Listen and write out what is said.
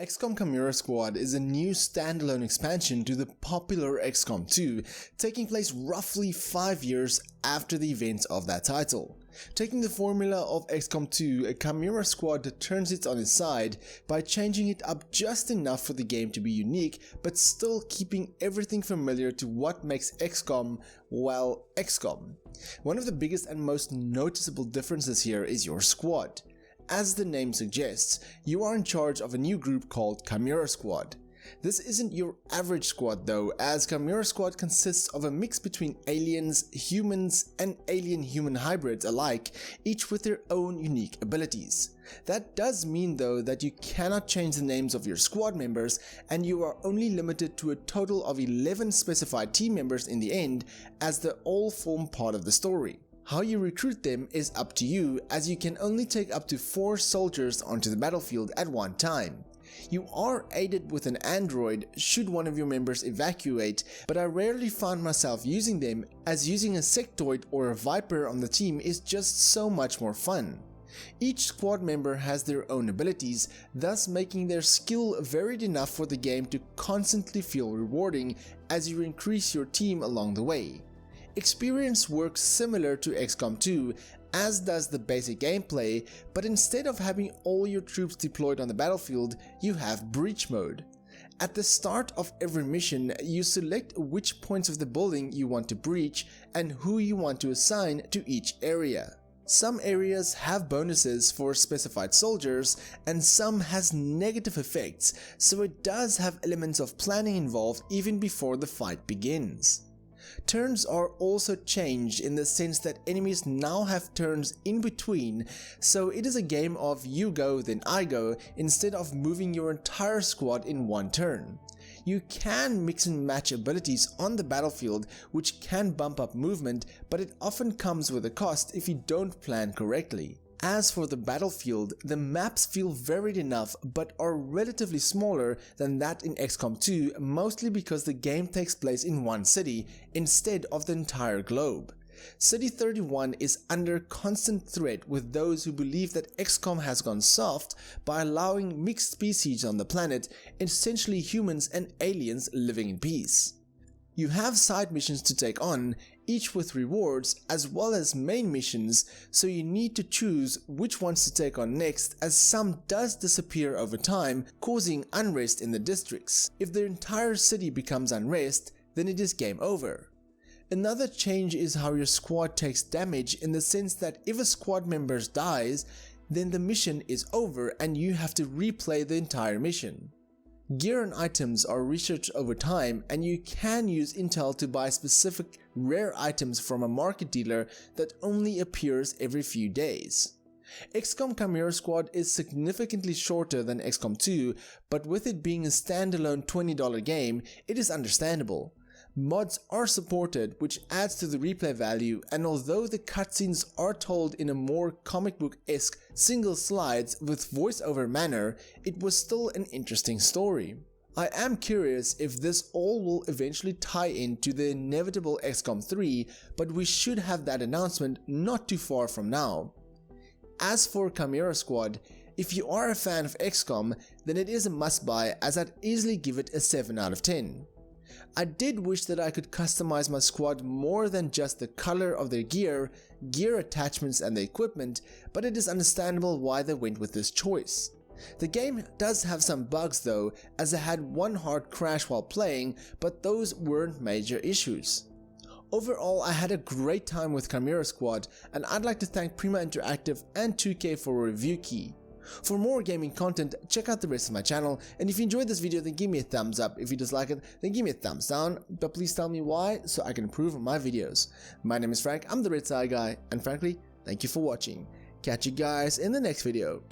XCOM Chimera Squad is a new standalone expansion to the popular XCOM 2, taking place roughly 5 years after the events of that title. Taking the formula of XCOM 2, Chimera Squad turns it on its side by changing it up just enough for the game to be unique, but still keeping everything familiar to what makes XCOM, well, XCOM. One of the biggest and most noticeable differences here is your squad. As the name suggests, you are in charge of a new group called Chimera Squad. This isn't your average squad though, as Chimera Squad consists of a mix between aliens, humans, and alien-human hybrids alike, each with their own unique abilities. That does mean though that you cannot change the names of your squad members, and you are only limited to a total of 11 specified team members in the end, as they all form part of the story. How you recruit them is up to you, as you can only take up to 4 soldiers onto the battlefield at one time. You are aided with an android should one of your members evacuate, but I rarely found myself using them, as using a sectoid or a viper on the team is just so much more fun. Each squad member has their own abilities, thus making their skill varied enough for the game to constantly feel rewarding as you increase your team along the way. Experience works similar to XCOM 2, as does the basic gameplay, but instead of having all your troops deployed on the battlefield, you have breach mode. At the start of every mission, you select which points of the building you want to breach and who you want to assign to each area. Some areas have bonuses for specified soldiers, and some has negative effects, so it does have elements of planning involved even before the fight begins. Turns are also changed in the sense that enemies now have turns in between, so it is a game of you go then I go instead of moving your entire squad in one turn. You can mix and match abilities on the battlefield, which can bump up movement, but it often comes with a cost if you don't plan correctly. As for the battlefield, the maps feel varied enough but are relatively smaller than that in XCOM 2, mostly because the game takes place in one city instead of the entire globe. City 31 is under constant threat with those who believe that XCOM has gone soft by allowing mixed species on the planet, essentially humans and aliens living in peace. You have side missions to take on, each with rewards as well as main missions, so you need to choose which ones to take on next, as some does disappear over time, causing unrest in the districts. If the entire city becomes unrest, then it is game over. Another change is how your squad takes damage, in the sense that if a squad member dies, then the mission is over and you have to replay the entire mission. Gear and items are researched over time, and you can use intel to buy specific rare items from a market dealer that only appears every few days. XCOM Chimera Squad is significantly shorter than XCOM 2, but with it being a standalone $20 game, it is understandable. Mods are supported, which adds to the replay value, and although the cutscenes are told in a more comic book-esque single slides with voiceover manner, it was still an interesting story. I am curious if this all will eventually tie into the inevitable XCOM 3, but we should have that announcement not too far from now. As for Chimera Squad, if you are a fan of XCOM, then it is a must-buy, as I'd easily give it a 7 out of 10. I did wish that I could customize my squad more than just the color of their gear attachments and the equipment, but it is understandable why they went with this choice. The game does have some bugs though, as I had one hard crash while playing, but those weren't major issues. Overall, I had a great time with Chimera Squad, and I'd like to thank Prima Interactive and 2K for a review key. For more gaming content, check out the rest of my channel, and if you enjoyed this video, then give me a thumbs up. If you dislike it, then give me a thumbs down, but please tell me why so I can improve on my videos. My name is Frank, I'm the RedTieGuy, and frankly, thank you for watching. Catch you guys in the next video.